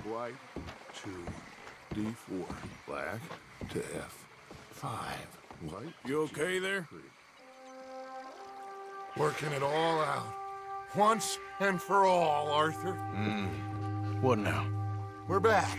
White to D4. Black to F5. White. You okay there? Working it all out. Once and for all, Arthur. What now? We're back,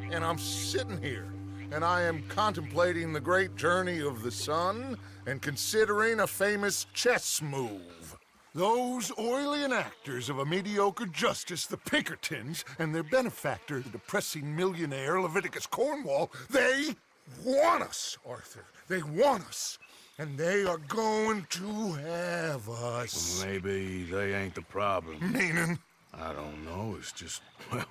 and I'm sitting here, and I am contemplating the great journey of the sun and considering a famous chess move. Those oily enactors of a mediocre justice, the Pinkertons, and their benefactor, the depressing millionaire Leviticus Cornwall, they want us, Arthur. They want us. And they are going to have us. Well, maybe they ain't the problem. Meaning? I don't know, it's just, well,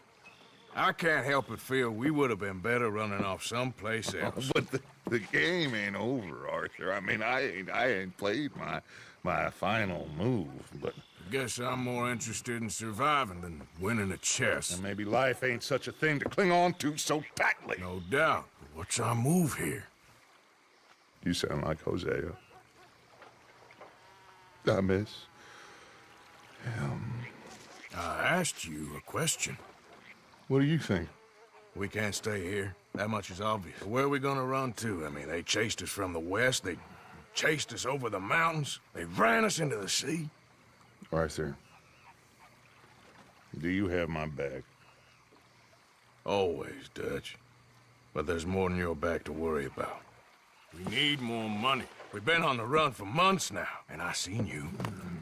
I can't help but feel we would have been better running off someplace else. But the game ain't over, Arthur. I mean, I ain't played my final move, but... Guess I'm more interested in surviving than winning a chess. And maybe life ain't such a thing to cling on to so tightly. No doubt. But what's our move here? You sound like Hosea. I miss him. I asked you a question. What do you think? We can't stay here. That much is obvious. Where are we gonna run to? I mean, they chased us from the west. They chased us over the mountains. They ran us into the sea. Arthur, do you have my back? Always, Dutch. But there's more than your back to worry about. We need more money. We've been on the run for months now, and I seen you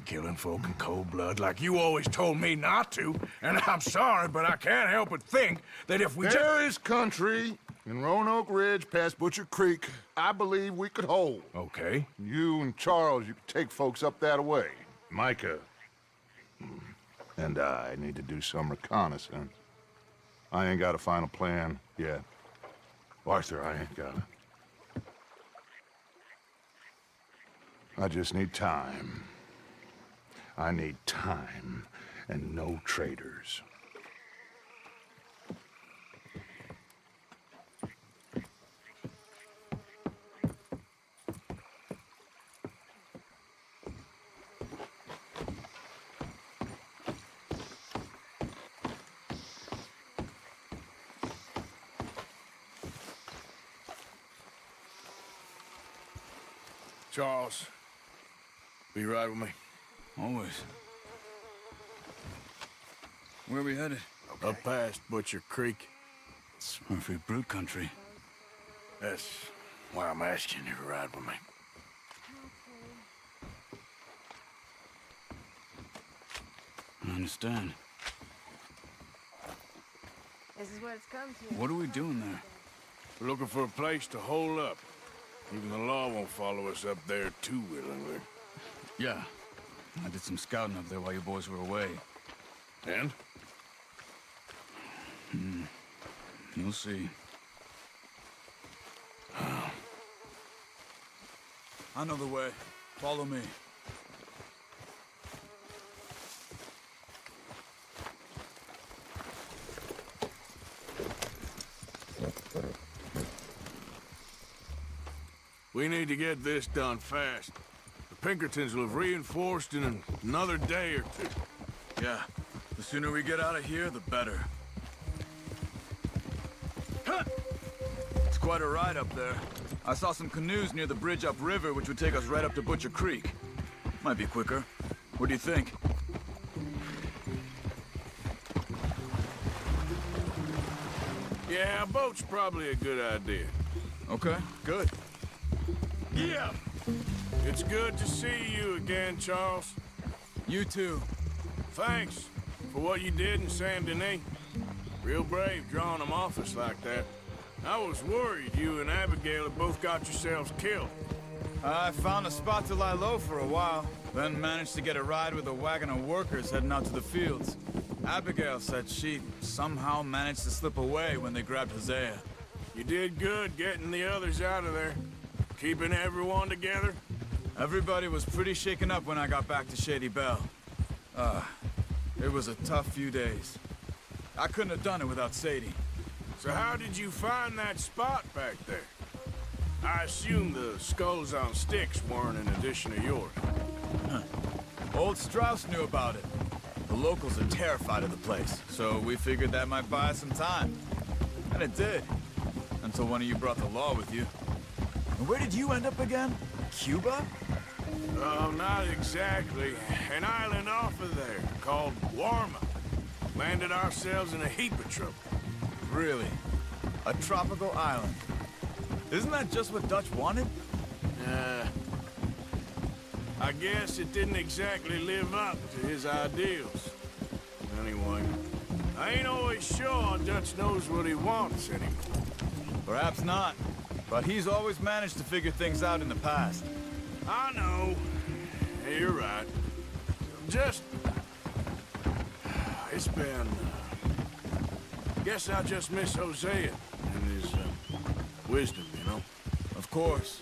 killing folk in cold blood like you always told me not to. And I'm sorry, but I can't help but think that if we There is country in Roanoke Ridge past Butcher Creek I believe we could hold. Okay. You and Charles, you could take folks up that way. Micah and I need to do some reconnaissance. I ain't got a final plan yet. Arthur, I ain't got it. I just need time. I need time and no traitors. Charles, be right with me. Always. Where are we headed? Up past Butcher Creek. It's Murphy Brute country. That's why I'm asking you to ride with me. I understand. This is what it's come to. What are we doing there? We're looking for a place to hole up. Even the law won't follow us up there too willingly. Yeah. I did some scouting up there while you boys were away. And? You'll see. I know the way. Follow me. We need to get this done fast. The Pinkertons will have reinforced in another day or two. Yeah. The sooner we get out of here, the better. It's quite a ride up there. I saw some canoes near the bridge upriver, which would take us right up to Butcher Creek. Might be quicker. What do you think? Yeah, a boat's probably a good idea. Okay, good. Yeah! It's good to see you again, Charles. You too. Thanks for what you did in Saint Denis. Real brave drawing them off us like that. I was worried you and Abigail had both got yourselves killed. I found a spot to lie low for a while, then managed to get a ride with a wagon of workers heading out to the fields. Abigail said she somehow managed to slip away when they grabbed Hosea. You did good getting the others out of there. Keeping everyone together. Everybody was pretty shaken up when I got back to Shady Belle. It was a tough few days. I couldn't have done it without Sadie. So how did you find that spot back there? I assume the skulls on sticks weren't an addition of yours. Old Strauss knew about it. The locals are terrified of the place, so we figured that might buy us some time. And it did. Until one of you brought the law with you. And where did you end up again? Cuba? Oh, not exactly. An island off of there called Warma. Landed ourselves in a heap of trouble. Really? A tropical island? Isn't that just what Dutch wanted? I guess it didn't exactly live up to his ideals. Anyway, I ain't always sure Dutch knows what he wants anymore. Perhaps not. But he's always managed to figure things out in the past. I know. You're right. Just... It's been... Guess I just miss Hosea and his wisdom, you know? Of course.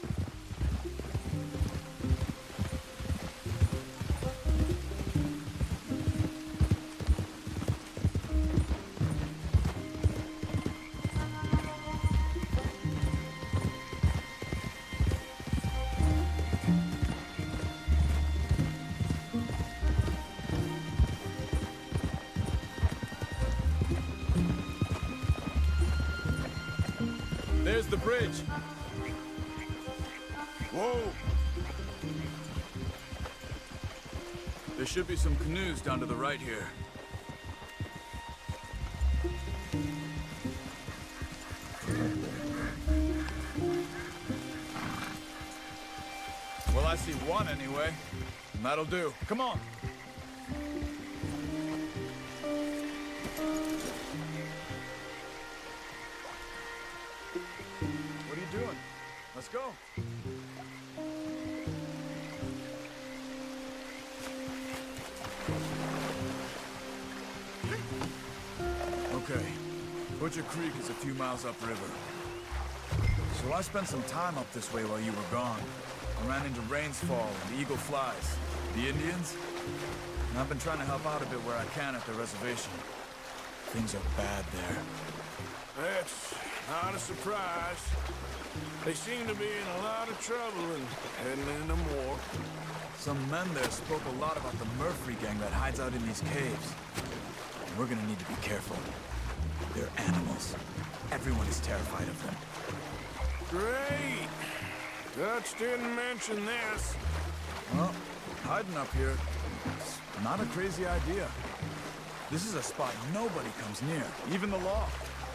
There's the bridge. Whoa! There should be some canoes down to the right here. Well, I see one anyway. And that'll do. Come on. What are you doing? Let's go. Okay. Butcher Creek is a few miles upriver. So I spent some time up this way while you were gone. I ran into Rainsfall and Eagle Flies. The Indians? And I've been trying to help out a bit where I can at the reservation. Things are bad there. That's not a surprise. They seem to be in a lot of trouble and heading into more. Some men there spoke a lot about the Murphy gang that hides out in these caves. And we're gonna need to be careful. They're animals. Everyone is terrified of them. Great! Dutch didn't mention this. Well, hiding up here, it's not a crazy idea. This is a spot nobody comes near, even the law.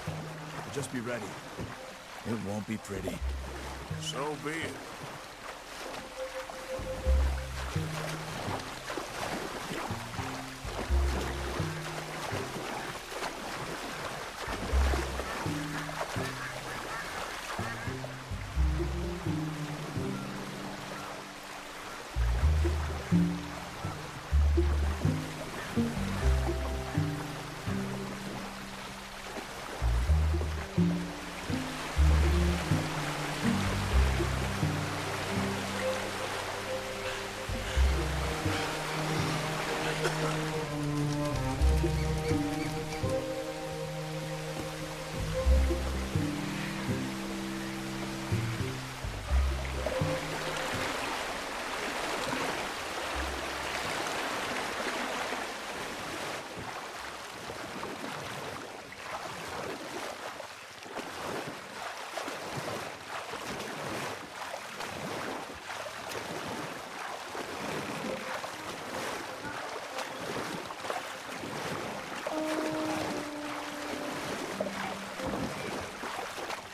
But just be ready. It won't be pretty. So be it.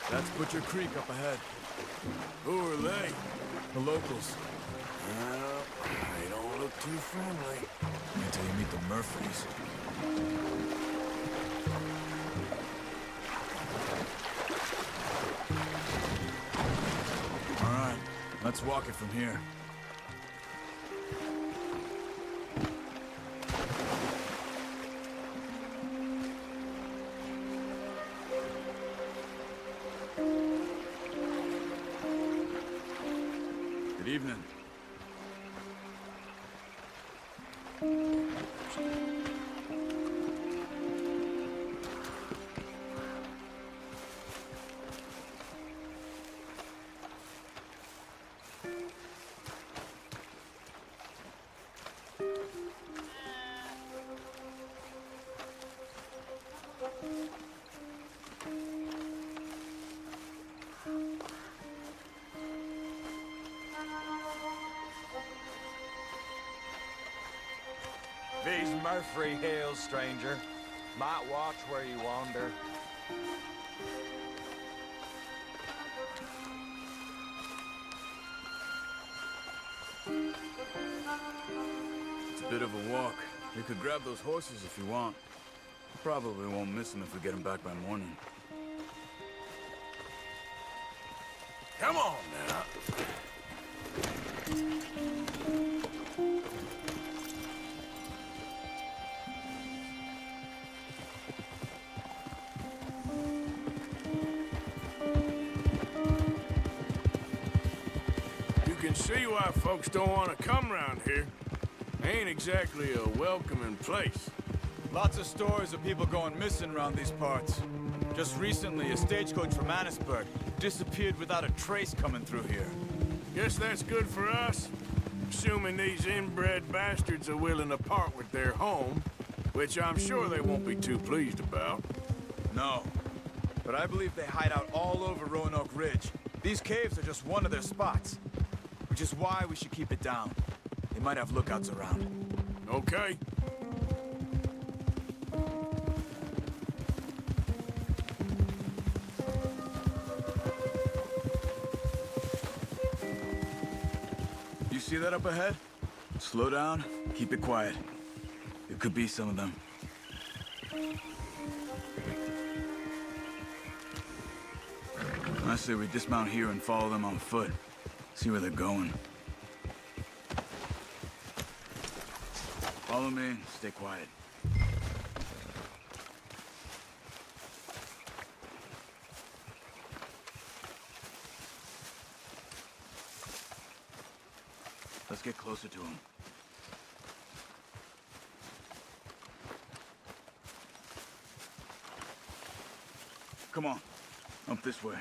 That's Butcher Creek up ahead. Who are they? The locals. Well, they don't look too friendly. Until you meet the Murphys. All right, let's walk it from here. Good evening. Murfree Hills, stranger. Might watch where you wander. It's a bit of a walk. You could grab those horses if you want. Probably won't miss them if we get them back by morning. Come on now. You can see why folks don't want to come around here. Ain't exactly a welcoming place. Lots of stories of people going missing around these parts. Just recently, a stagecoach from Annisburg disappeared without a trace coming through here. Guess that's good for us. Assuming these inbred bastards are willing to part with their home, which I'm sure they won't be too pleased about. No. But I believe they hide out all over Roanoke Ridge. These caves are just one of their spots. Which is why we should keep it down. They might have lookouts around. Okay. You see that up ahead? Slow down, keep it quiet. It could be some of them. I say we dismount here and follow them on foot. See where they're going. Follow me, stay quiet. Let's get closer to him. Come on, up this way.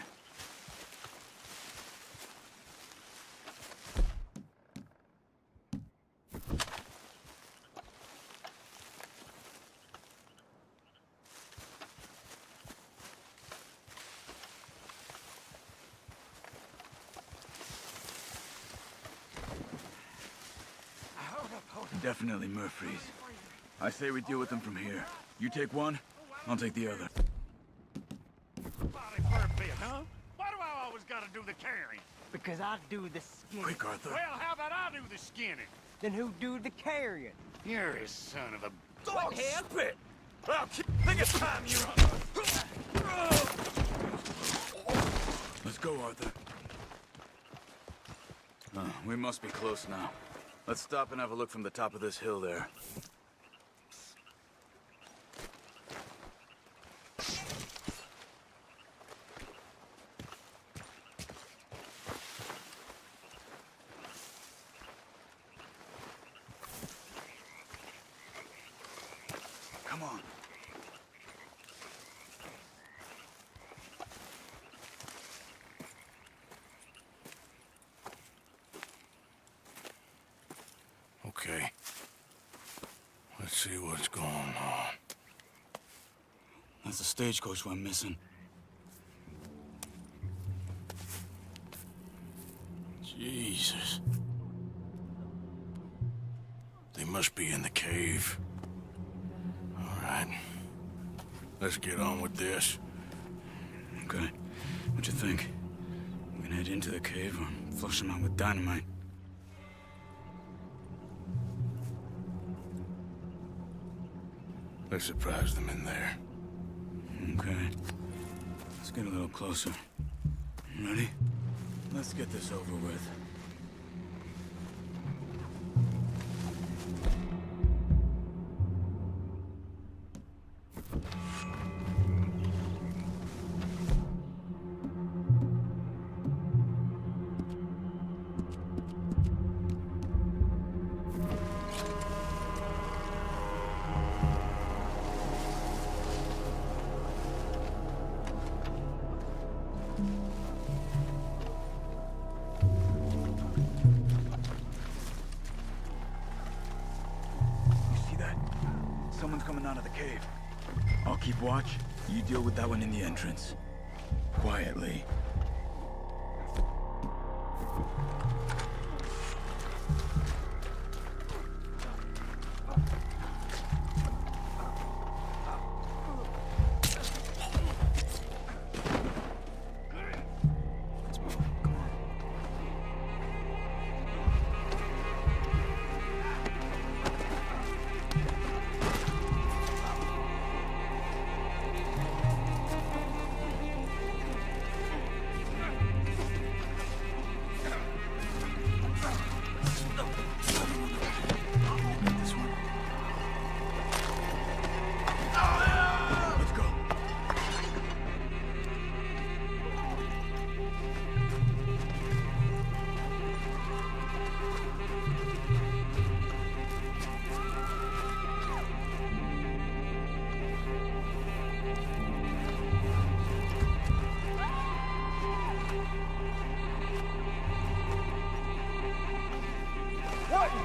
Definitely Murfrees. I say we deal with them from here. You take one, I'll take the other. Body for a bit, huh? Why do I always gotta do the carrying? Because I do the skinning. Quick, Arthur. Well, how about I do the skinning? Then who do the carrying? You're a son of a... Oh, spit! Well, think it's time you... Let's go, Arthur. We must be close now. Let's stop and have a look from the top of this hill there. Come on. Okay. Let's see what's going on. That's the stagecoach went missing. Jesus. They must be in the cave. All right. Let's get on with this. Okay. What you think? We can head into the cave or flush them out with dynamite. Let's surprise them in there. Okay. Let's get a little closer. Ready? Let's get this over with. Someone's coming out of the cave. I'll keep watch. You deal with that one in the entrance. Quietly.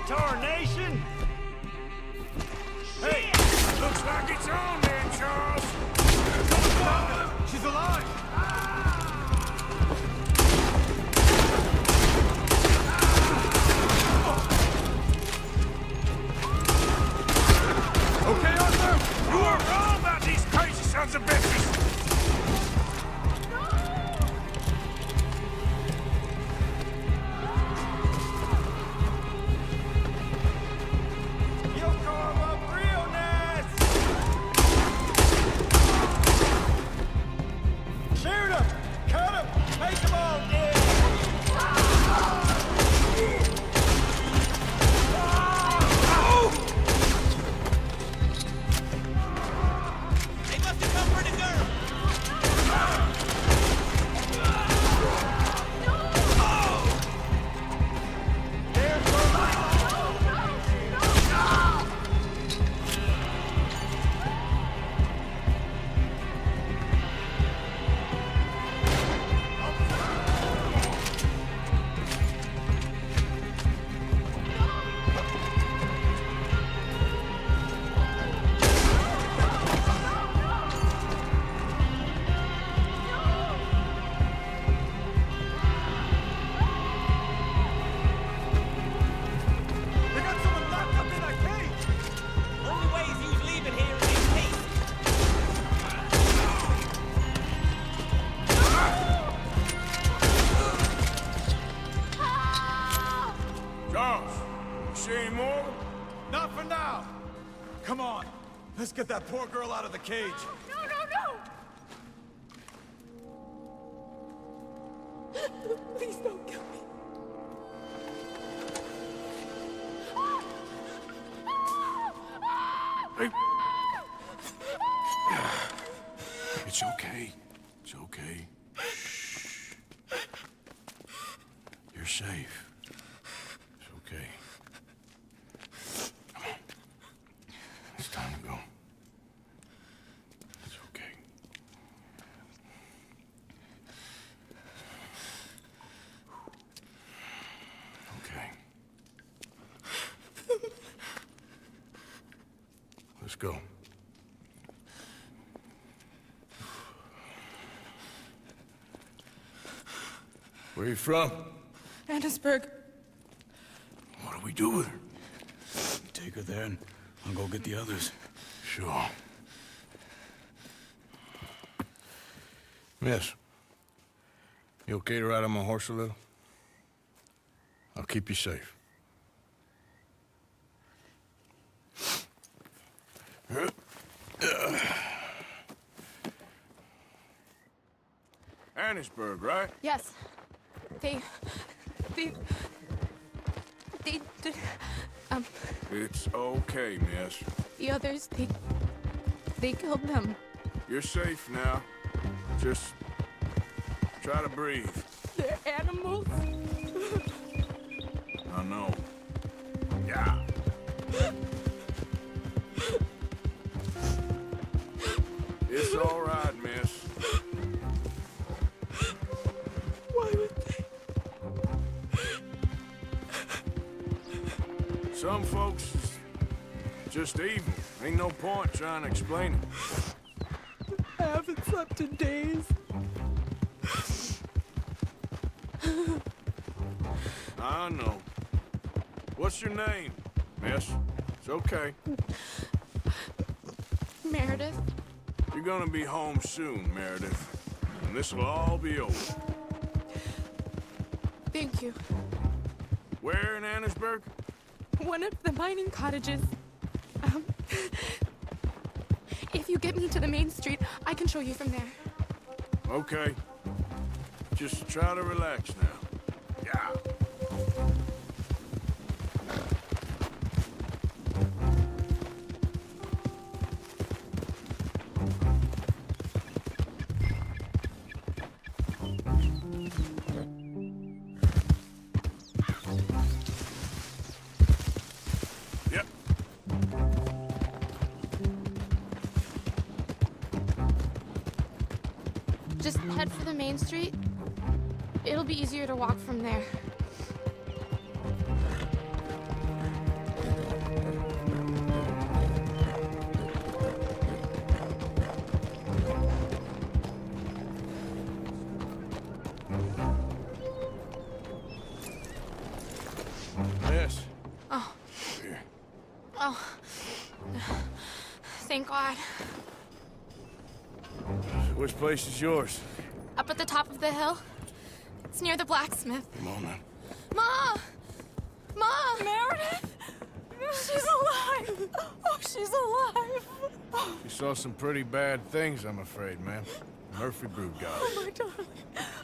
tarnation! Hey, looks like it's on then, Charles. She's alive! Okay, Arthur? You are wrong about these crazy sons of bitches. Yo carve up real nice! Shoot him! Cut him! Make them all dead! They must have come for the girl. They got someone locked up in that cage! Only way is you leaving here in this case. Charles, you see any more? Not for now! Come on, let's get that poor girl out of the cage. No, no, no! Please don't kill me. Hey. It's okay. It's okay. Shh. You're safe. It's okay. Come on. It's time to go. It's okay. Okay. Let's go. Where you from? Annisburg. What do we do with her? Take her there and I'll go get the others. Sure. Miss, you okay to ride on my horse a little? I'll keep you safe. Annisburg, right? Yes. They, It's okay, miss. the others, they killed them. You're safe now. Just try to breathe. They're animals. I know. Yeah. It's all right, miss. Why would they? Some folks is just evil. Ain't no point trying to explain it. I haven't slept in days. I know. What's your name, miss? It's okay. Meredith. You're gonna be home soon, Meredith. And this'll all be over. Thank you. Where in Annisburg? One of the mining cottages. If you get me to the main street, I can show you from there. Okay. Just try to relax now. Yeah. Yep. Just head for the main street. It'll be easier to walk from there. Thank God. Which place is yours? Up at the top of the hill. It's near the blacksmith. Come on, then. Ma! Ma! Meredith! She's alive! Oh, she's alive! You saw some pretty bad things, I'm afraid, ma'am. Murphy Brood got it. Oh, my darling.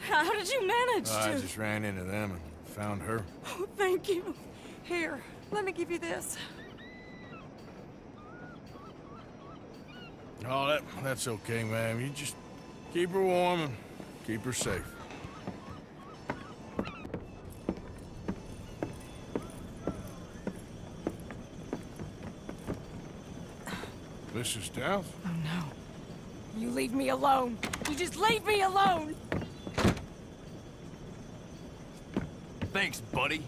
How did you manage I just ran into them and found her. Oh, thank you. Here, let me give you this. Oh, that's okay, ma'am. You just keep her warm and keep her safe. Mrs. Dowd? Oh, no. You leave me alone. You just leave me alone. Thanks, buddy.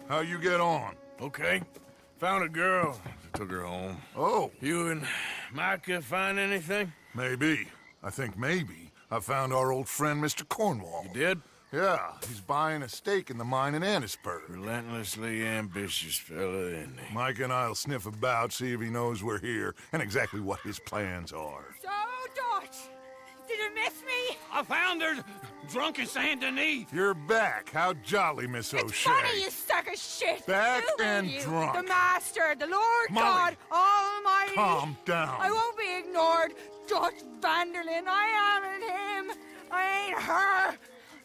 How you get on? Okay. Found a girl. Took her home. Oh, You and Micah find anything? maybe. I think maybe. I found our old friend, Mr. Cornwall. You did? Yeah, he's buying a stake in the mine in Annisburg. Relentlessly ambitious fella, isn't he? Mike and I'll sniff about, see if he knows we're here, and exactly what his plans are. So, Dutch, did you miss me? I found her drunk in Saint Denis. You're back. How jolly, Miss It's O'Shea. funny, you suck of shit. Back Who are and you? drunk. The Master, the Lord Molly. God Almighty. Calm down. I won't be ignored. Dutch Vanderlyn, I am him. I ain't her.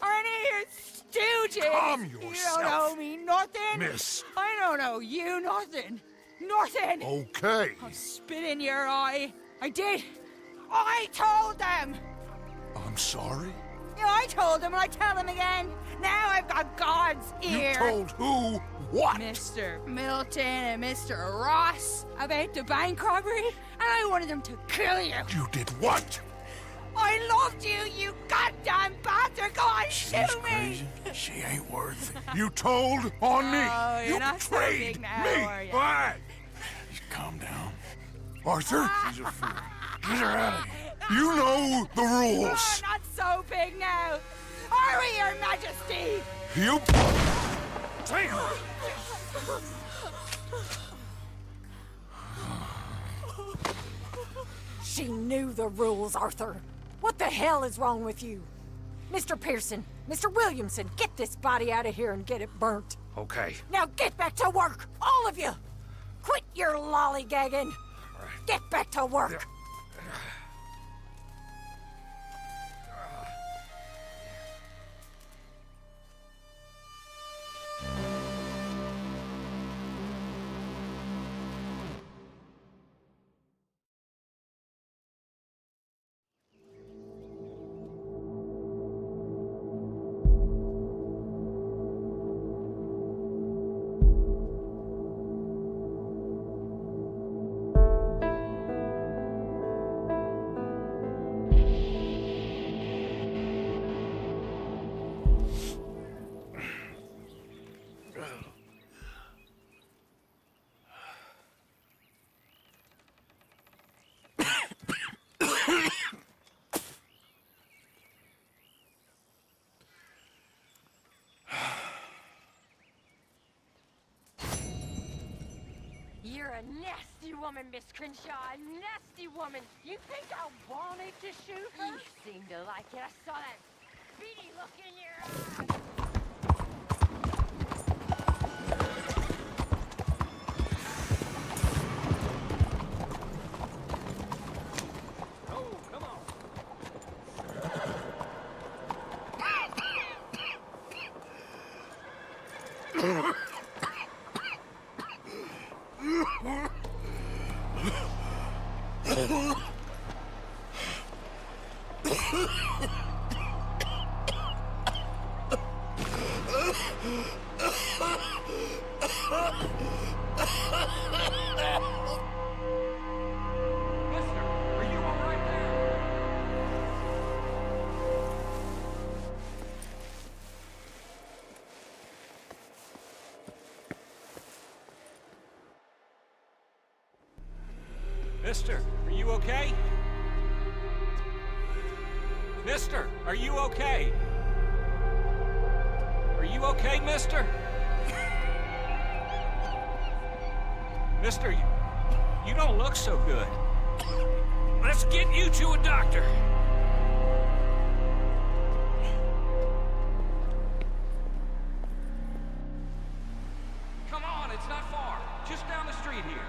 Or any of your stooges. Calm You yourself. don't owe me nothing. Miss. I don't owe you nothing. Nothing. Okay. I'll spit in your eye. I did. I told them. I'm sorry? Yeah, I told them and I tell them again. Now I've got God's ear. You told who what? Mr. Milton and Mr. Ross about the bank robbery, and I wanted them to kill you. You did what? I loved you, you goddamn bastard! Go on, She's shoot me! crazy. She ain't worth it. You told on me. Oh, you're You not so betrayed big now, me. are you? All right. Just calm down. Arthur, She's a fool. Get her out of here. you know the Oh, rules. not so big now. Are we, Your Majesty? You... She knew the rules, Arthur. What the hell is wrong with you? Mr. Pearson, Mr. Williamson, get this body out of here and get it burnt. Okay. Now get back to work, all of you! Quit your lollygagging! Get back to work! You're a nasty woman, Miss Crenshaw. A nasty woman. You think I wanted to shoot her? You seem to like it. I saw that beady look in your eye. Are you all right there? Mister, are you okay? Mister, are you okay? Are you okay, mister? Mister, you don't look so good. Let's get you to a doctor. Come on, it's not far. Just down the street here.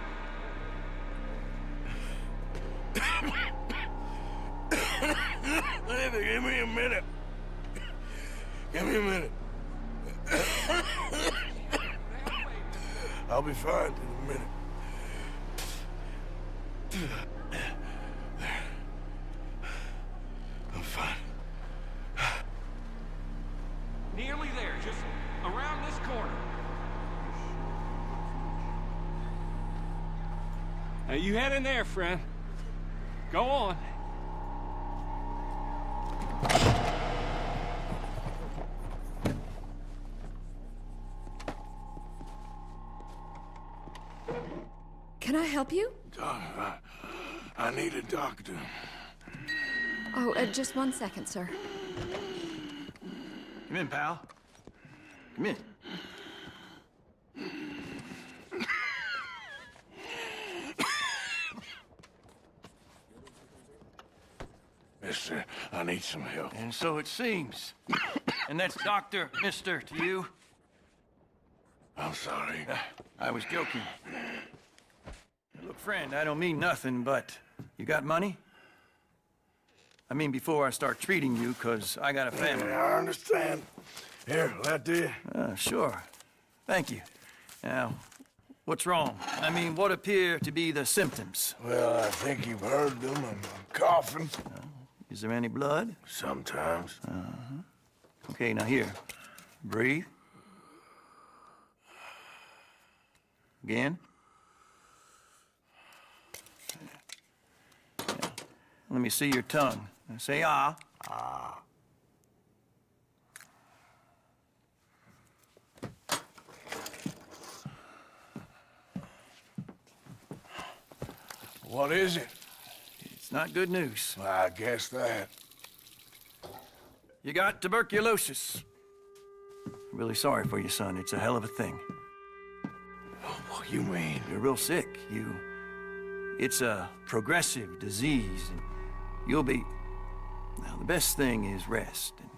Give me a minute. Give me a minute. I'll be fine in a minute. I'm fine. Nearly there, just around this corner. Now you head in there, friend. Go on. Can I help you? I need a doctor. Oh, just 1 second, sir. Come in, pal. Come in. Mister, I need some help. And so it seems. And that's Dr. Mister to you? I'm sorry. I was joking. Look, friend, I don't mean nothing, but you got money? I mean, before I start treating you, 'cause I got a family. Yeah, I understand. Here, that do you? Sure. Thank you. Now, what's wrong? I mean, what appear to be the symptoms? Well, I think you've heard them. I'm coughing. Is there any blood? Sometimes. Okay, now here. Breathe. Again. Yeah. Let me see your tongue. Now say ah. Ah. What is it? It's not good news. Well, I guess that. You got tuberculosis. I'm really sorry for you, son. It's a hell of a thing. What you mean? You're real sick. It's a progressive disease, and you'll be... Now, the best thing is rest, and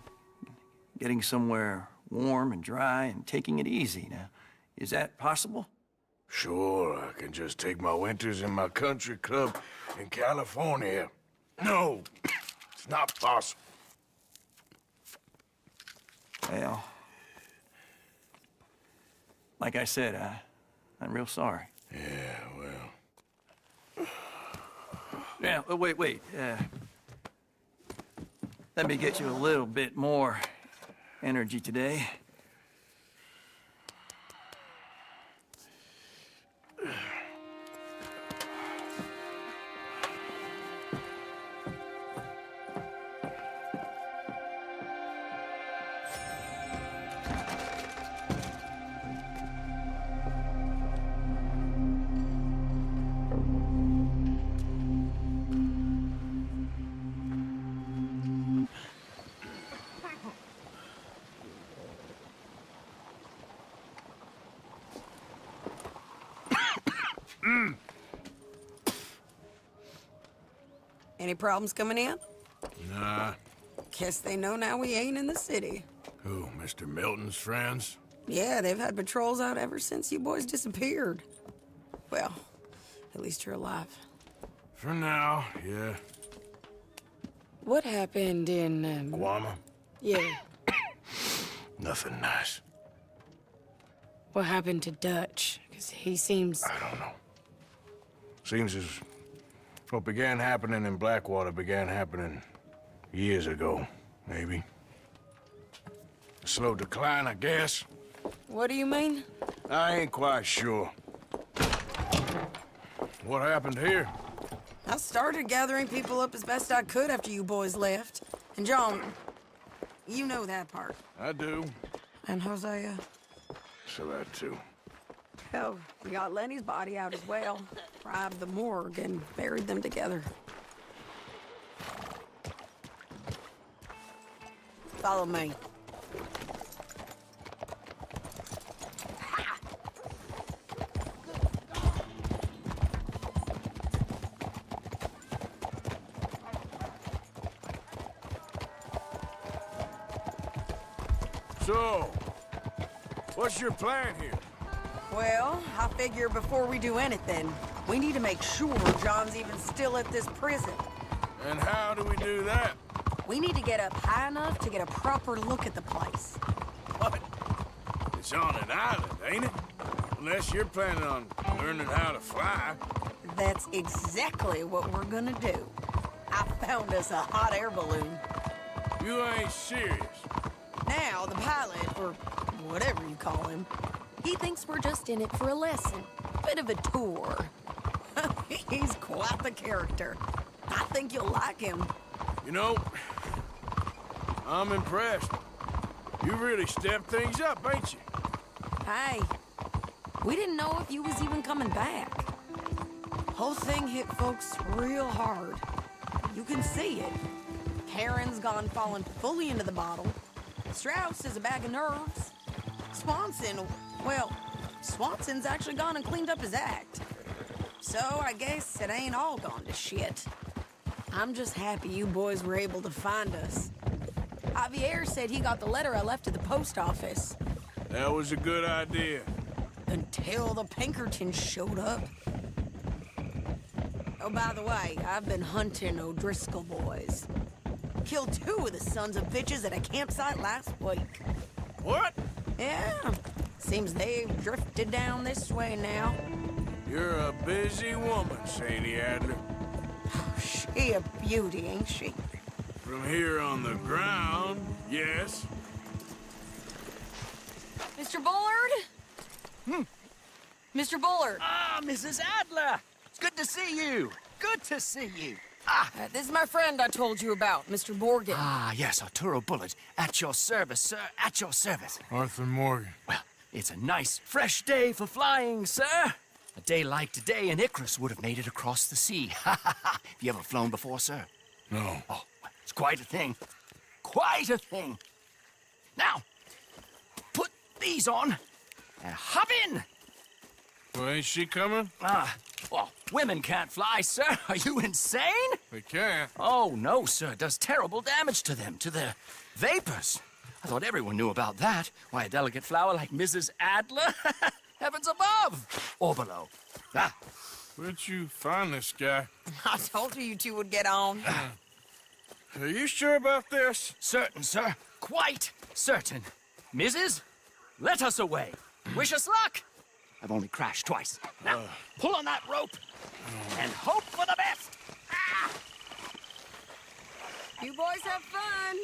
getting somewhere warm and dry, and taking it easy. Now, is that possible? Sure, I can just take my winters in my country club in California. No, it's not possible. Well, like I said, I'm real sorry. Yeah, well... Yeah, wait. Let me get you a little bit more energy today. Any problems coming in? Nah. Guess they know now we ain't in the city. Who, Mr. Milton's friends? Yeah, they've had patrols out ever since you boys disappeared. Well, at least you're alive. For now, yeah. What happened in, Guama? Yeah. Nothing nice. What happened to Dutch? Because he seems... I don't know. Seems as what began happening in Blackwater began happening years ago, maybe. Slow decline, I guess. What do you mean? I ain't quite sure. What happened here? I started gathering people up as best I could after you boys left. And John, you know that part. I do. And Hosea? So that too. Hell, we got Lenny's body out as well. Bribed the morgue and buried them together. Follow me. So, what's your plan here? Well, I figure before we do anything, we need to make sure John's even still at this prison. And how do we do that? We need to get up high enough to get a proper look at the place. What? It's on an island, ain't it? Unless you're planning on learning how to fly. That's exactly what we're gonna do. I found us a hot air balloon. You ain't serious. Now, the pilot, or whatever you call him, he thinks we're just in it for a lesson. Bit of a tour. He's quite the character. I think you'll like him. You know, I'm impressed. You really stepped things up, ain't you? Hey, we didn't know if you was even coming back. Whole thing hit folks real hard. You can see it. Karen's gone falling fully into the bottle. Strauss is a bag of nerves. Swanson's actually gone and cleaned up his act. So I guess it ain't all gone to shit. I'm just happy you boys were able to find us. Javier said he got the letter I left at the post office. That was a good idea. Until the Pinkertons showed up. Oh, by the way, I've been hunting O'Driscoll boys. Killed 2 of the sons of bitches at a campsite last week. What? Yeah. Seems they've drifted down this way now. You're a busy woman, Sadie Adler. She a beauty, ain't she? From here on the ground, yes. Mr. Bullard? Mr. Bullard. Ah, Mrs. Adler! It's good to see you. Good to see you. This is my friend I told you about, Mr. Morgan. Ah, yes, Arturo Bullard. At your service, sir. At your service. Arthur Morgan. Well, it's a nice, fresh day for flying, sir. A day like today, an Icarus would have made it across the sea. Have you ever flown before, sir? No. Oh, it's quite a thing. Quite a thing. Now, put these on and hop in. Well, ain't she coming? Well, women can't fly, sir. Are you insane? They can't. Oh, no, sir. It does terrible damage to them, to their vapors. I thought everyone knew about that. Why, a delicate flower like Mrs. Adler? Heavens above. Or below. Where'd you find this guy? I told you two would get on. Are you sure about this? Certain, sir. Quite certain. Mrs., let us away. Wish us luck. I've only crashed twice. Now, pull on that rope and hope for the best. You boys have fun.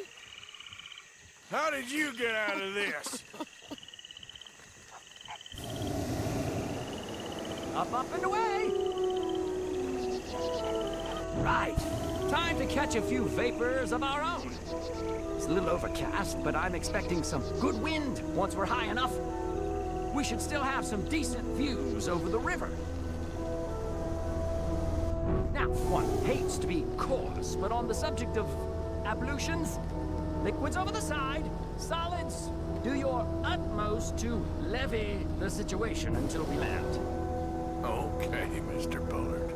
How did you get out of this? Up and away. Right. Time to catch a few vapors of our own. It's a little overcast, but I'm expecting some good wind once we're high enough. We should still have some decent views over the river. Now, one hates to be coarse, but on the subject of ablutions, liquids over the side, solids, do your utmost to levy the situation until we land. Okay, Mr. Bullard.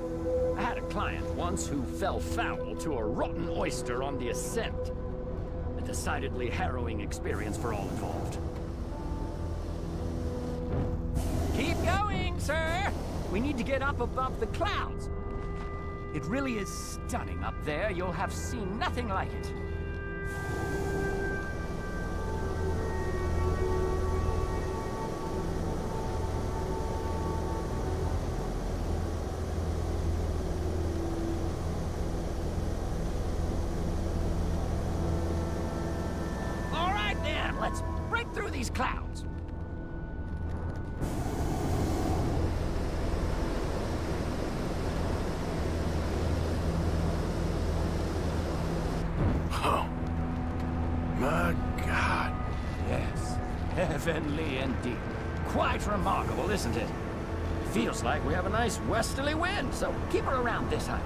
I had a client once who fell foul to a rotten oyster on the ascent. A decidedly harrowing experience for all involved. Keep going, sir! We need to get up above the clouds. It really is stunning up there. You'll have seen nothing like it. All right, then. Let's through these clouds. Oh, my God. Yes, heavenly indeed. Quite remarkable, isn't it? Feels like we have a nice westerly wind, so keep her around this height.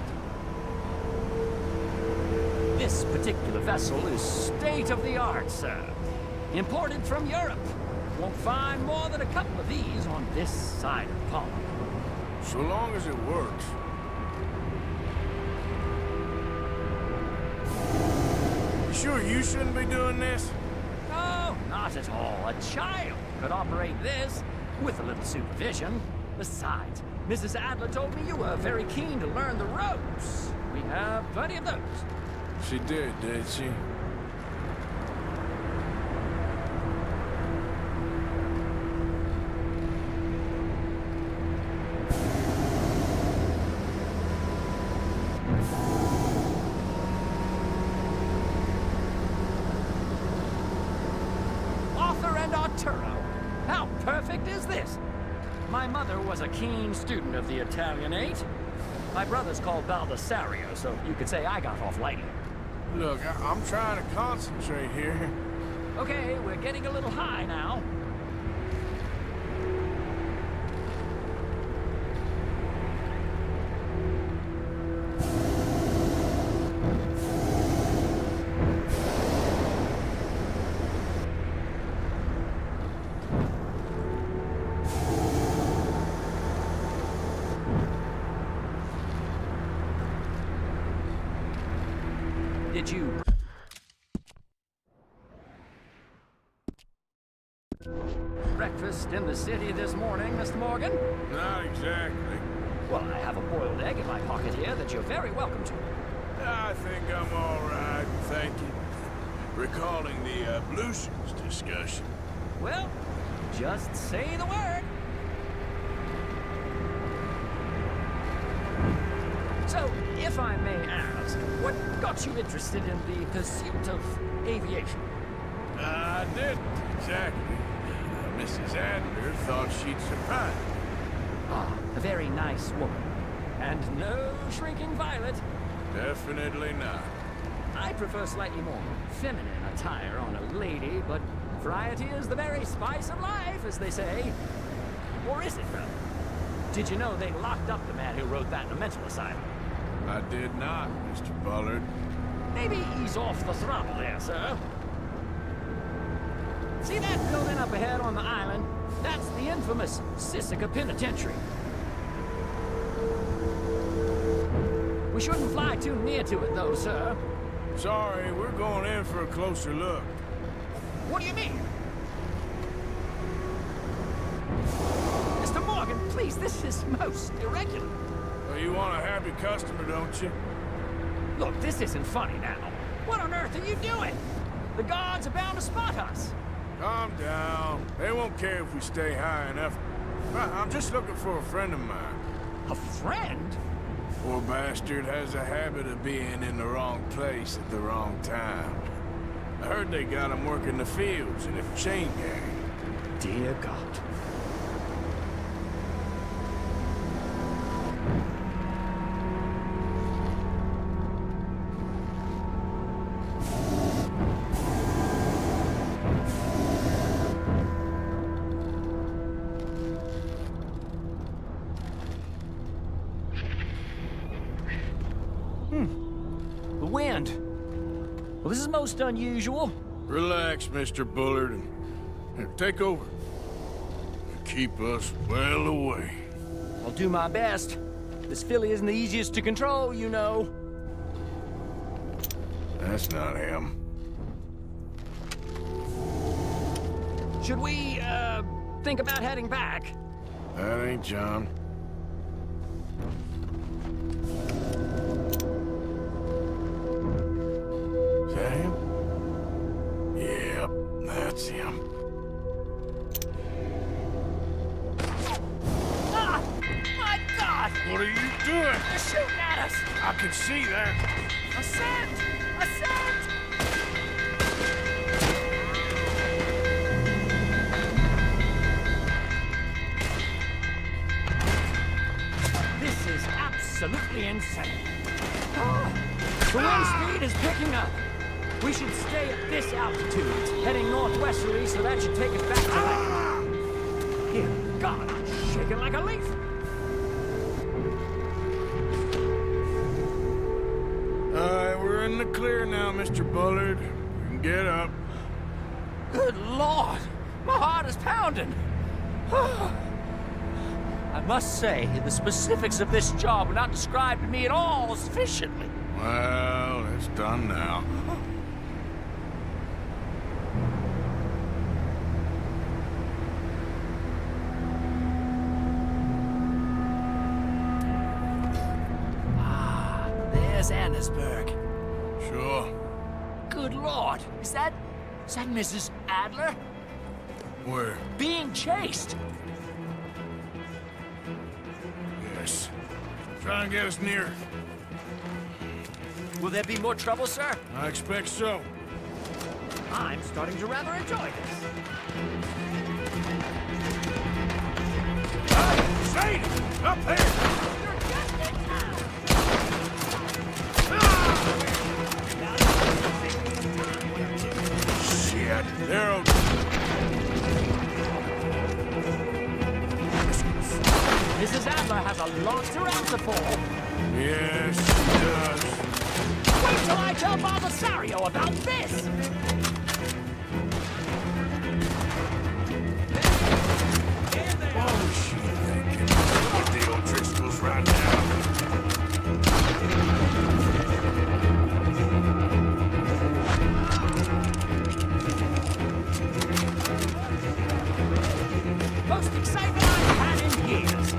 This particular vessel is state-of-the-art, sir. Imported from Europe. Won't find more than a couple of these on this side of the pond. So long as it works. You sure you shouldn't be doing this? Oh, not at all. A child could operate this with a little supervision. Besides, Mrs. Adler told me you were very keen to learn the ropes. We have plenty of those. She did she? Arthur and Arturo. How perfect is this? My mother was a keen student of the Italianate. My brother's called Baldessario, so you could say I got off lightly. Look, I'm trying to concentrate here. Okay, we're getting a little high now. Did you... breakfast in the city this morning, Mr. Morgan? Not exactly. Well, I have a boiled egg in my pocket here that you're very welcome to. I think I'm all right, thank you. Recalling the ablutions discussion. Well, just say the word. So, if I may ask, what got you interested in the pursuit of aviation? I didn't, exactly. Mrs. Adler thought she'd surprise me. Ah, a very nice woman. And no shrinking violet. Definitely not. I prefer slightly more feminine attire on a lady, but variety is the very spice of life, as they say. Or is it, brother? Did you know they locked up the man who wrote that in a mental asylum? I did not, Mr. Bullard. Maybe ease off the throttle there, sir. See that building up ahead on the island? That's the infamous Sisika Penitentiary. We shouldn't fly too near to it, though, sir. Sorry, we're going in for a closer look. What do you mean? Mr. Morgan, please, this is most irregular. Well, you want a happy customer, don't you? Look, this isn't funny now. What on earth are you doing? The guards are bound to spot us. Calm down. They won't care if we stay high enough. I'm just looking for a friend of mine. A friend? Poor bastard has a habit of being in the wrong place at the wrong time. I heard they got him working the fields in a chain gang. Dear God. The wind. Well, this is most unusual. Relax, Mr. Bullard, and here, take over. Keep us well away. I'll do my best. This filly isn't the easiest to control, you know. That's not him. Should we, think about heading back? That ain't John. Is that him? Yep, that's him. Ah! My God! What are you doing? They're shooting at us! I can see that. Ascent! Ascent! absolutely insane. The wind speed is picking up. We should stay at this altitude. It's heading northwesterly, so that should take us back to land. Here, God, I'm shaking like a leaf. Alright, we're in the clear now, Mr. Bullard. We can get up. Good Lord! My heart is pounding! I must say, the specifics of this job were not described to me at all sufficiently. Well, it's done now. There's Annesburg. Sure. Good Lord! Is that Mrs. Adler? Where? Being chased! Yes. Try and get us near. Will there be more trouble, sir? I expect so. I'm starting to rather enjoy this. Sadie! Up there! Shit! They're okay. Mrs. Adler has a lot to answer for. Yes, she does. Wait till I tell Baldasario about this! Oh, shit, thinking. Get the old Driscolls right now. Most excitement I've had in years.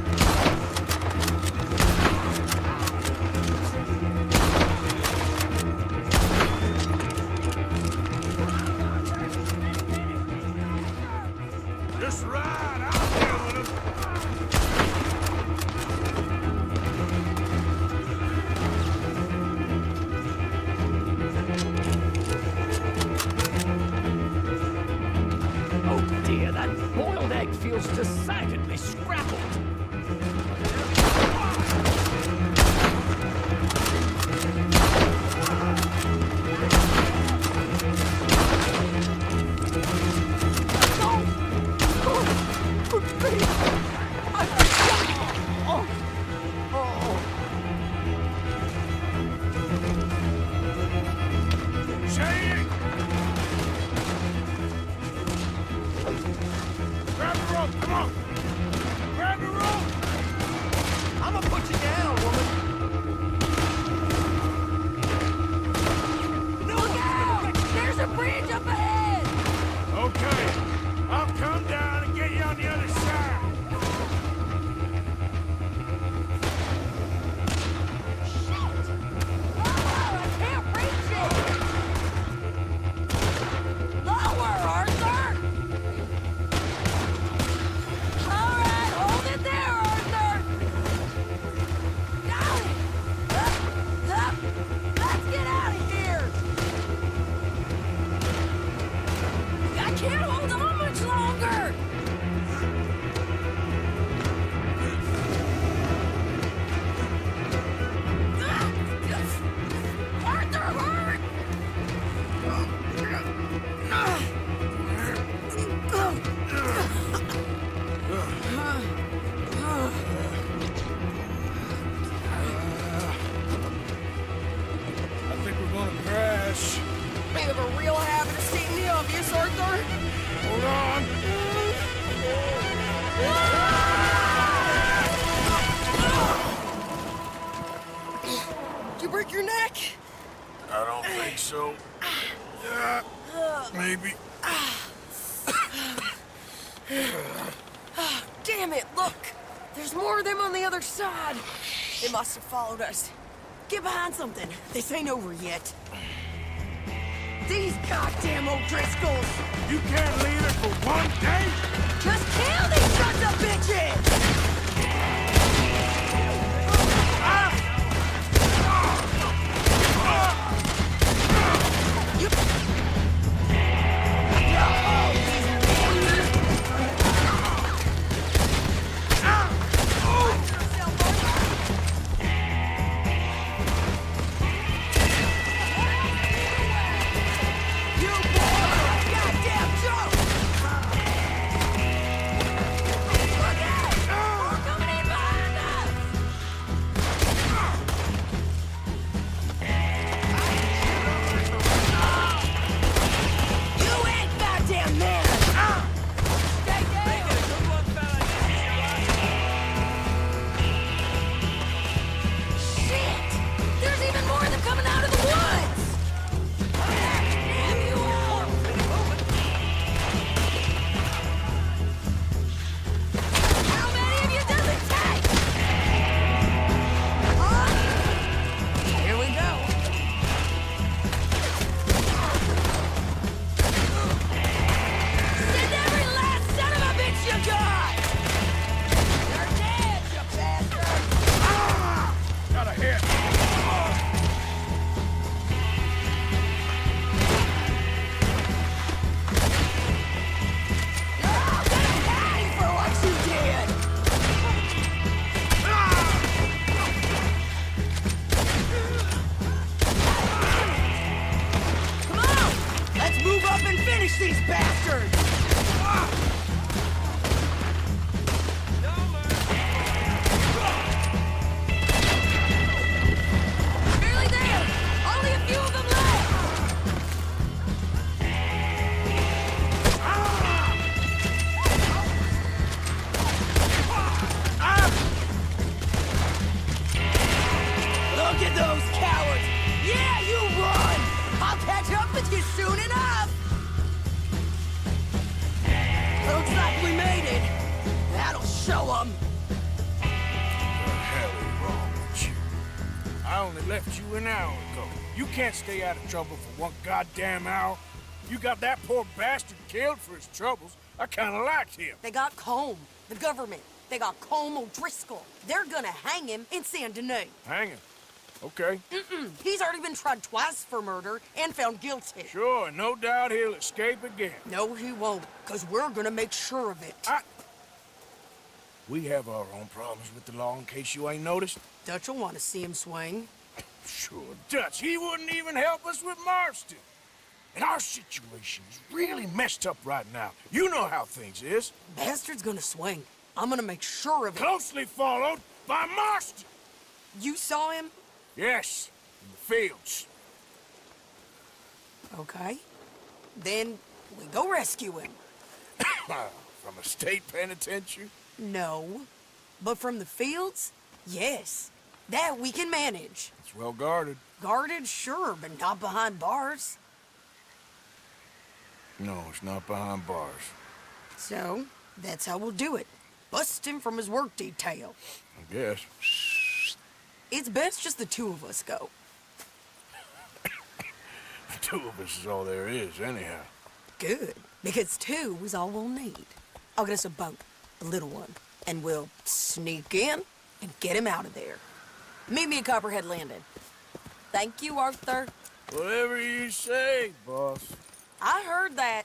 Just ride, I'll deal with them. Oh dear, that boiled egg feels decidedly scrambled. Shane! Grab the rope, come on! Grab the rope! I'm gonna put you down, woman. Look out! There's a bridge up ahead! Okay, I'll come down and get you on the other side. Oh, I can't reach it! Lower, Arthur! All right, hold it there, Arthur! Got it! Up! Let's get out of here! I can't hold on much longer! Arthur, hurry! I think we're gonna crash. You have a real habit of stating the obvious, Arthur. Hold on. Did you break your neck? I don't think so. Maybe. Damn it, look! There's more of them on the other side. They must have followed us. Get behind something. This ain't over yet. These goddamn O'Driscolls! You can't leave it for one day? Just kill these sons of bitches! Looks like we made it. That'll show 'em. What the hell is wrong with you? I only left you an hour ago. You can't stay out of trouble for one goddamn hour. You got that poor bastard killed for his troubles. I kinda liked him. They got Colm, the government. They got Colm O'Driscoll. They're gonna hang him in Saint Denis. Hang him. Okay. He's already been tried twice for murder and found guilty. Sure, no doubt he'll escape again. No, he won't, because we're gonna make sure of it. We have our own problems with the law in case you ain't noticed. Dutch will want to see him swing. Sure, Dutch, he wouldn't even help us with Marston. And our situation is really messed up right now. You know how things is. Bastard's gonna swing. I'm gonna make sure of it. Closely followed by Marston. You saw him? Yes, in the fields. Okay. Then we go rescue him. From a state penitentiary? No. But from the fields? Yes. That we can manage. It's well guarded. Guarded, sure, but not behind bars. No, it's not behind bars. So, that's how we'll do it. Bust him from his work detail. I guess. It's best just the two of us go. The two of us is all there is, anyhow. Good, because two is all we'll need. I'll get us a boat, a little one, and we'll sneak in and get him out of there. Meet me at Copperhead Landing. Thank you, Arthur. Whatever you say, boss. I heard that.